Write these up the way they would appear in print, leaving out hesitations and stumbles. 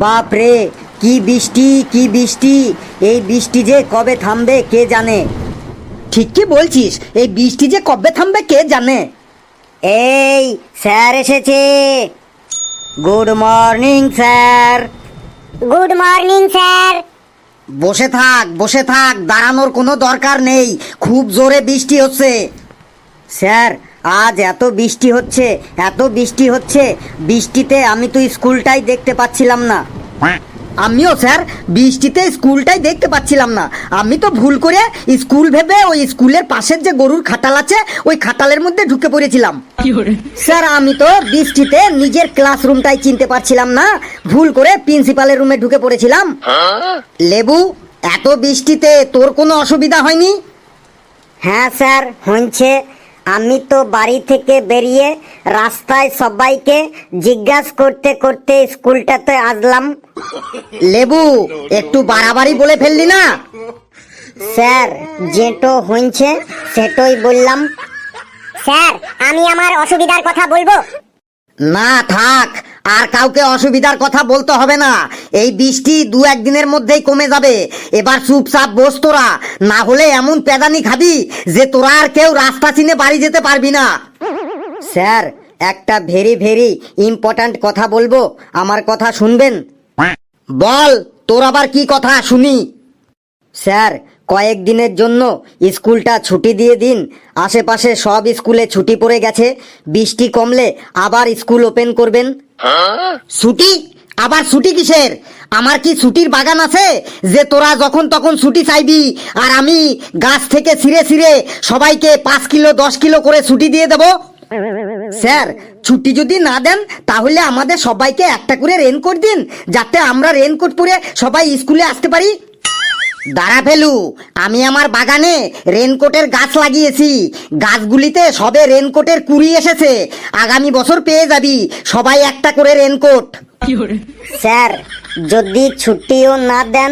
বাপ রে, কি বৃষ্টি কি বৃষ্টি! এই বৃষ্টি যে কবে থামবে কে জানে। ঠিক কি বলছিস, এই বৃষ্টি যে কবে থামবে কে জানে। এই স্যার এসেছে। Good morning sir. Good morning sir. বসে থাক বসে থাক, দাঁড়ানোর কোনো দরকার নেই, খুব জোরে বৃষ্টি হচ্ছে। স্যার, আজ এত বৃষ্টি হচ্ছে এত বৃষ্টি হচ্ছে, বৃষ্টিতে আমি তো স্কুলটাই দেখতে পাচ্ছিলাম না। আমিও স্যার বৃষ্টিতে স্কুলটাই দেখতে পাচ্ছিলাম না। আমি তো ভুল করে স্কুল ভেবে ওই স্কুলের পাশের যে গরুর খাটাল আছে ওই খাটালের মধ্যে ঢুকে পড়েছিলাম। স্যার, আমি তো বৃষ্টিতে নিজের ক্লাসরুমটাই চিনতে পারছিলাম না, ভুল করে প্রিন্সিপালের রুমে ঢুকে পড়েছিলাম। লেবু, এত বৃষ্টিতে তোর কোনো অসুবিধা হয়নি? হ্যাঁ স্যার, হয়েছে। আমি তো বাড়ি থেকে বেরিয়ে রাস্তায় সবাইকে জিজ্ঞাসা করতে করতে স্কুলটাতে আসলাম। লেবু, একটু বাড়াবাড়ি বলে ফেললি না? স্যার, যেটো হয়েছে সেটাই বললাম। স্যার, আমি আমার অসুবিধার কথা বলবো? না থাক, আর কাউকে অসুবিধার কথা বলতে হবে না। এই বৃষ্টি দু একদিনের মধ্যেই কমে যাবে। এবার চুপচাপ বস তোরা, না হলে এমন পেদানি খাবি যে তোরা আর কেউ রাস্তা চিনে বাড়ি যেতে পারবি না। স্যার, একটা ভেরি ভেরি ইম্পর্ট্যান্ট কথা বলবো, আমার কথা শুনবেন? বল, তোর আবার কি কথা শুনি। স্যার, কয়েকদিনের জন্য স্কুলটা ছুটি দিয়ে দিন। আশেপাশে সব স্কুলে ছুটি পড়ে গেছে, বৃষ্টি কমলে আবার স্কুল ওপেন করবেন। ছুটি? আবার ছুটি কিসের? আমার কি ছুটির বাগান আছে যে তোরা যখন তখন ছুটি চাইবি আর আমি গাছ থেকে ছিঁড়ে ছিঁড়ে সবাইকে 5 কিলো 10 কিলো করে ছুটি দিয়ে দেব? স্যার, ছুটি যদি না দেন তাহলে আমাদের সবাইকে একটা করে রেনকোট দিন, যাতে আমরা রেনকোট পরে সবাই স্কুলে আসতে পারি। দাঁড়া ফেলু, আমি আমার বাগানে রেনকোটের গাছ লাগিয়েছি, গাছগুলিতে সবে রেনকোটের কুড়ি এসেছে। আগামী বছর পেয়ে যাবি সবাই একটা করে রেনকোট। স্যার, যদি ছুটিও না দেন,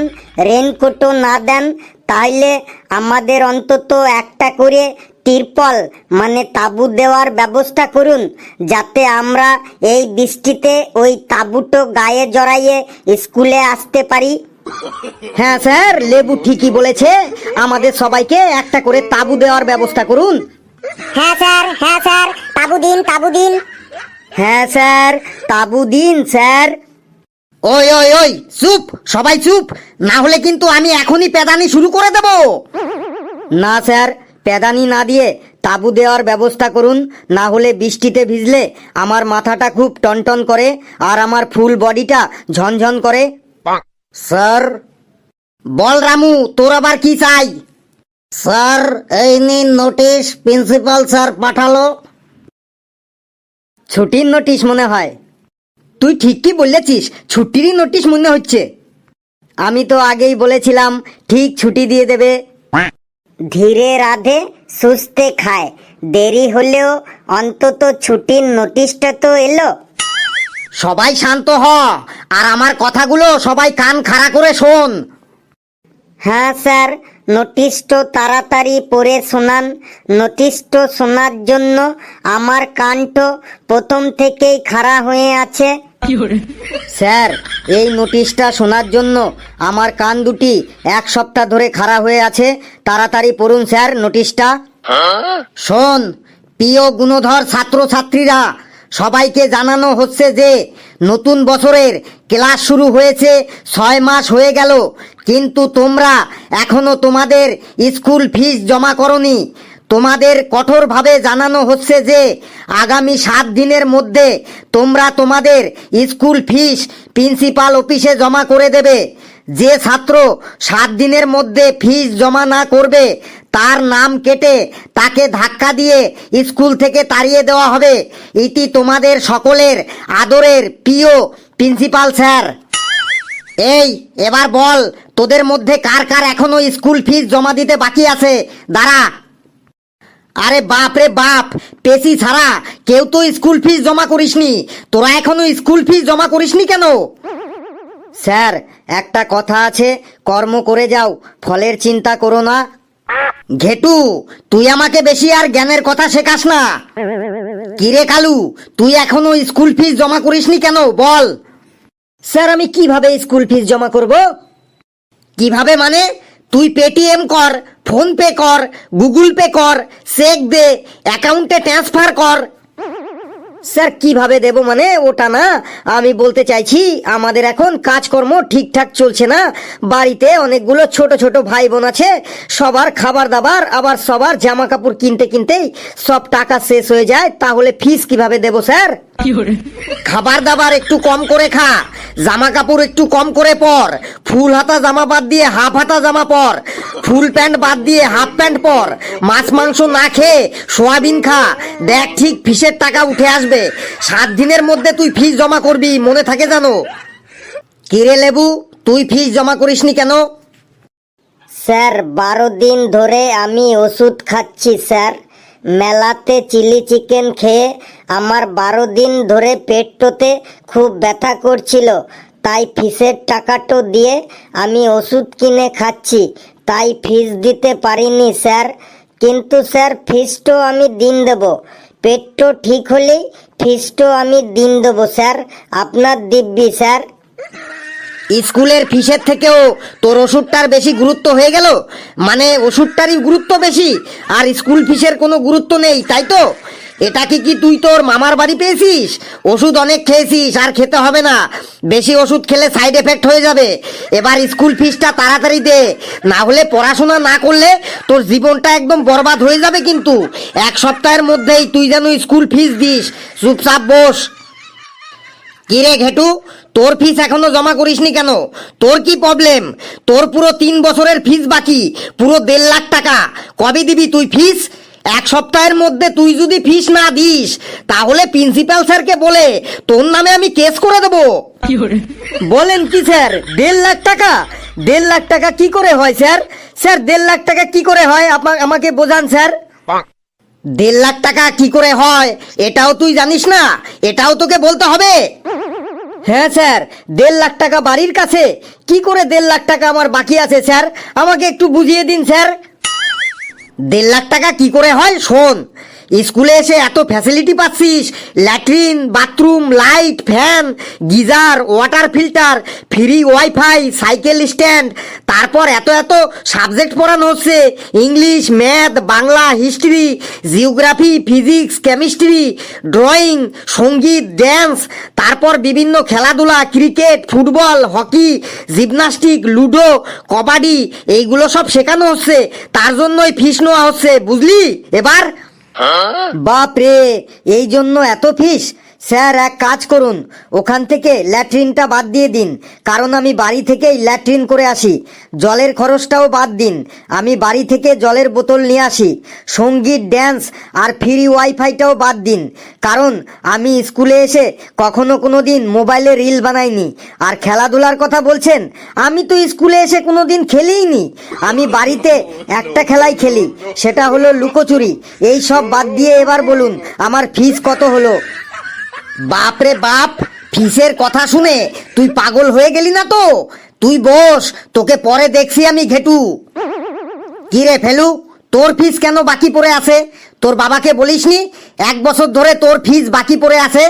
রেনকোটও না দেন, তাহলে আমাদের অন্তত একটা করে তিরপল মানে তাঁবু দেওয়ার ব্যবস্থা করুন, যাতে আমরা এই বৃষ্টিতে ওই তাঁবুটো গায়ে জড়াইয়ে স্কুলে আসতে পারি। হ্যাঁ স্যার, লেবু ঠিকই বলেছে, আমাদের সবাইকে একটা করে তাঁবু দেওয়ার ব্যবস্থা করুন। হ্যাঁ স্যার, হ্যাঁ স্যার, তাবু দিন তাবু দিন। হ্যাঁ স্যার, তাঁবু দিন স্যার। ওই ওই ওই, চুপ, সবাই চুপ, না হলে কিন্তু আমি এখনই পেদানি শুরু করে দেব। না স্যার, প্যাদানি না দিয়ে তাঁবু দেওয়ার ব্যবস্থা করুন, না হলে বৃষ্টিতে ভিজলে আমার মাথাটা খুব টনটন করে আর আমার ফুল বডিটা ঝনঝন করে। স্যার, বল রামু, তোর আবার কি চাই? স্যার, এই নিন নোটিশ, প্রিন্সিপাল স্যার পাঠালো। ছুটির নোটিশ মনে হয়। তুই ঠিক কি বলেছিস, ছুটিরই নোটিশ মনে হচ্ছে। আমি তো আগেই বলেছিলাম ঠিক ছুটি দিয়ে দেবে। ধীরে রাধে সুস্থে খায়, দেরি হলেও অন্তত ছুটির নোটিশটা তো এলো। সবাই শান্ত হ, আর আমার কথাগুলো সবাই কান খাড়া করে শোন। হ্যাঁ স্যার, নোটিশটো তাড়াতাড়ি পড়ে শোনান। নোটিশটো শোনার জন্য আমার কানটো প্রথম থেকেই খাড়া হয়ে আছে। স্যার, এই নোটিশটা শোনার জন্য আমার কান দুটি 1 সপ্তাহ ধরে খাড়া হয়ে আছে। তাড়াতাড়ি পড়ুন স্যার নোটিশটা। শোন, প্রিয় গুণধর ছাত্রছাত্রীরা, সবাইকে জানানো হচ্ছে যে নতুন বছরের ক্লাস শুরু হয়েছে 6 মাস হয়ে গেল, কিন্তু তোমরা এখনো তোমাদের স্কুল ফিস জমা করনি। তোমাদের কঠোরভাবে জানানো হচ্ছে যে আগামী 7 দিনের মধ্যে তোমরা তোমাদের স্কুল ফিস প্রিন্সিপাল অফিসে জমা করে দেবে। যে ছাত্র 7 দিনের মধ্যে ফিস জমা না করবে তার নাম কেটে তাকে ধাক্কা দিয়ে স্কুল থেকে তাড়িয়ে দেওয়া হবে। এটি তোমাদের সকলের আদরের প্রিয় প্রিন্সিপাল স্যার। এই, এবার বল, তোদের মধ্যে কার কার এখনো স্কুল ফিস জমা দিতে বাকি আছে? দাঁড়া। আরে বাপ রে বাপ, পেশি ছাড়া কেউ তো স্কুল ফিস জমা করিসনি। তোরা এখনো স্কুল ফিস জমা করিসনি কেন? স্যার, একটা কথা আছে, কর্ম করে যাও, ফলের চিন্তা করো না। ঘেটু, তুই আমাকে বেশি আর জ্ঞানের কথা শেখাস না। কিরে কালু, তুই এখনো স্কুল ফিস জমা করিসনি কেন বল? স্যার আমি কিভাবে স্কুল ফিস জমা করব? কিভাবে মানে? তুই পেটিএম কর, ফোন পে কর, গুগল পে কর, চেক দে, অ্যাকাউন্টে ট্রান্সফার কর। স্যার কিভাবে দেব মানে ওটা না, আমি বলতে চাইছি আমাদের এখন কাজকর্ম ঠিকঠাক চলছে না। বাড়িতে অনেকগুলো ছোট ছোট ভাই বোন আছে, সবার খাবার দাবার আবার সবার জামা কাপড় কিনতে কিনতেই সব টাকা শেষ হয়ে যায়, তাহলে ফিস কিভাবে দেব স্যার? খাবার দাবার একটু কম করে খা, জামা কাপড় একটু কম করে পর, ফুল হাতা জামা বাদ দিয়ে হাফ হাতা জামা পর, ফুল প্যান্ট বাদ দিয়ে হাফ প্যান্ট পর, মাছ মাংস না খেয়ে সোয়াবিন খা, দেখ ঠিক ফিসের টাকা উঠে আসবে। 7 দিনের মধ্যে তুই ফিস জমা করবি, মনে থাকে জানো? কিরে লেবু, তুই ফিস জমা করিসনি কেন? স্যার 12 দিন ধরে আমি ওষুধ খাচ্ছি স্যার। মেলাতে চিলি চিকেন খেয়ে আমার 12 দিন ধরে পেটটোতে খুব ব্যথা করছিল, তাই ফিসের টাকাটো দিয়ে আমি ওষুধ কিনে খাচ্ছি, তাই ফিস দিতে পারিনি স্যার। কিন্তু স্যার ফিসটো আমি দিন দেব, পেটটো ঠিক হলেই ফিসটো আমি দিন দেবো স্যার, আপনার দিব্যি স্যার। স্কুলের ফিসের থেকেও তোর ওষুধটার বেশি গুরুত্ব হয়ে গেল? মানে ওষুধটারই গুরুত্ব বেশি আর স্কুল ফিসের কোনো গুরুত্ব নেই, তাই তো? এটা কি তুই তোর মামার বাড়ি পেয়েছিস? ওষুধ অনেক খেয়েছিস, আর খেতে হবে না, বেশি ওষুধ খেলে সাইড এফেক্ট হয়ে যাবে। এবার স্কুল ফিসটা তাড়াতাড়ি দে, না হলে পড়াশোনা না করলে তোর জীবনটা একদম বরবাদ হয়ে যাবে। কিন্তু 1 সপ্তাহের মধ্যেই তুই যেন স্কুল ফিস দিস। চুপচাপ বস। কিরে ঘেটু, তোর ফিস এখনো জমা করিসনি কেন? তোর কি প্রবলেম? তোর পুরো 3 বছরের ফিস বাকি, পুরো 1.5 লাখ টাকা। কবে দিবি তুই ফিস? 1 সপ্তাহের মধ্যে তুই যদি ফিস না দিস, তাহলে প্রিন্সিপাল স্যারকে বলে তোর নামে আমি কেস করে দেবো। বলেন কি স্যার? 1.5 লাখ টাকা? 1.5 লাখ টাকা কি করে হয় স্যার? স্যার 1.5 লাখ টাকা কি করে হয় আমাকে বোঝান স্যার। 1.5 লাখ টাকা কি করে হয় এটাও তুই জানিস না? এটাও তোকে বলতে হবে? হ্যাঁ স্যার, 1.5 লাখ টাকা বাড়ির কাছে, কি করে 1.5 লাখ টাকা আমার বাকি আছে স্যার? আমাকে একটু বুঝিয়ে দিন স্যার। 1.5 লাখ টাকা কি করে হয় শোন। স্কুলে এসে এত ফ্যাসিলিটি পাচ্ছিস, latrine, bathroom, light, fan, geyser, water filter, free wifi, cycle stand, তারপর এত এত সাবজেক্ট পড়ানো হচ্ছে, English, math, Bangla, history, geography, physics, chemistry, drawing, সঙ্গীত, ড্যান্স, তারপর বিভিন্ন খেলাধুলা, cricket, football, hockey, gymnastic, ludo, kabaddi, এইগুলো সব শেখানো হচ্ছে, তার জন্যই ফিস নেওয়া হচ্ছে, বুঝলি? এবার বাপ রে, এই জন্য এত ফিস? স্যার এক কাজ করুন, ওখান থেকে ল্যাট্রিনটা বাদ দিয়ে দিন, কারণ আমি বাড়ি থেকেই ল্যাট্রিন করে আসি। জলের খরচটাও বাদ দিন, আমি বাড়ি থেকে জলের বোতল নিয়ে আসি। সঙ্গীত, ড্যান্স আর ফ্রি ওয়াইফাইটাও বাদ দিন, কারণ আমি স্কুলে এসে কখনো কোনো দিন মোবাইলে রিল বানাইনি। আর খেলাধুলার কথা বলছেন, আমি তো স্কুলে এসে কোনো দিন খেলিই নি। আমি বাড়িতে একটা খেলাই খেলি, সেটা হলো লুকোচুরি। এই সব বাদ দিয়ে এবার বলুন আমার ফিস কত হলো? বাপ রে বাপ, ফিসের কথা শুনে তুই পাগল হয়ে গেলি না তো? তুই বস, তোকে পরে দেখছি আমি ঘেটু। কি রে ফেলু, তোর ফিস কেন বাকি পড়ে আছে? তোর বাবাকে বলিসনি 1 বছর ধরে তোর ফিস বাকি পড়ে আছে?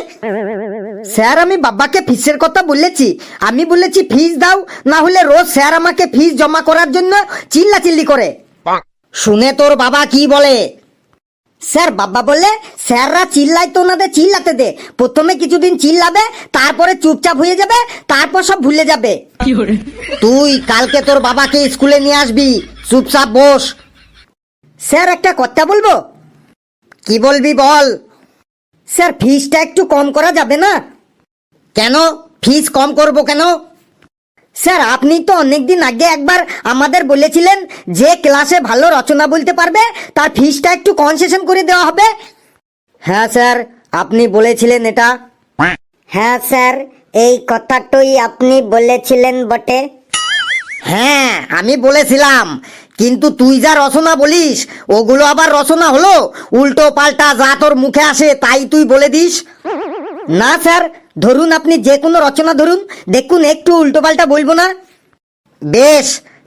স্যার আমি বাবাকে ফিসের কথা বলেছি, আমি বলেছি ফিস দাও, না হলে রোজ স্যার আমাকে ফিস জমা করার জন্য চিল্লাচিল্লি করে। শুনে তোর বাবা কি বলে? স্যার বাবা বলে স্যাররা চিল্লাই তো ওনাদের চিল্লাতে দে, প্রথমে কিছুদিন চিল্লাবে, তারপরে চুপচাপ হয়ে যাবে, তারপর সব ভুলে যাবে। তুই কালকে তোর বাবাকে স্কুলে নিয়ে আসবি, চুপচাপ বস। স্যার একটা কথা বলবো। কি বলবি বল। স্যার ফিসটা একটু কম করা যাবে না? কেন ফিস কম করব কেন? স্যার আপনি তো অনেকদিন আগে একবার আমাদের বলেছিলেন যে ক্লাসে ভালো রচনা বলতে পারবে তার ফিসটা একটু কনসেশন করে দেওয়া হবে। হ্যাঁ স্যার, আপনি বলেছিলেন এটা। হ্যাঁ স্যার, এই কথাটাই আপনি বলেছিলেন বটে। হ্যাঁ আমি বলেছিলাম, কিন্তু তুই যা রচনা বলিস ওগুলো আবার রচনা হলো? উল্টো পাল্টা যা তোর মুখে আসে তাই তুই বলে দিস। না স্যার, ধরুন আপনি যে কোনো রচনা ধরুন, দেখুন একটু উল্টো পাল্টা বলবো না। বেশ,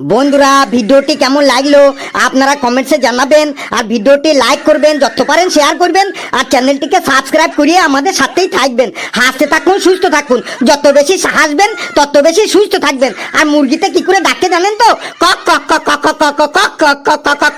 বন্ধুরা ভিডিওটি কেমন লাগলো আপনারা কমেন্টসে জানাবেন, আর ভিডিওটি লাইক করবেন, যত পারেন শেয়ার করবেন, আর চ্যানেলটিকে সাবস্ক্রাইব করিয়ে আমাদের সাথেই থাকবেন। হাসতে থাকুন, সুস্থ থাকুন, যত বেশি হাসবেন তত বেশি সুস্থ থাকবেন। আর মুরগিতে কি করে ডাকে জানেন তো? কক কক কক কক কক কক কক কক কক কক কক।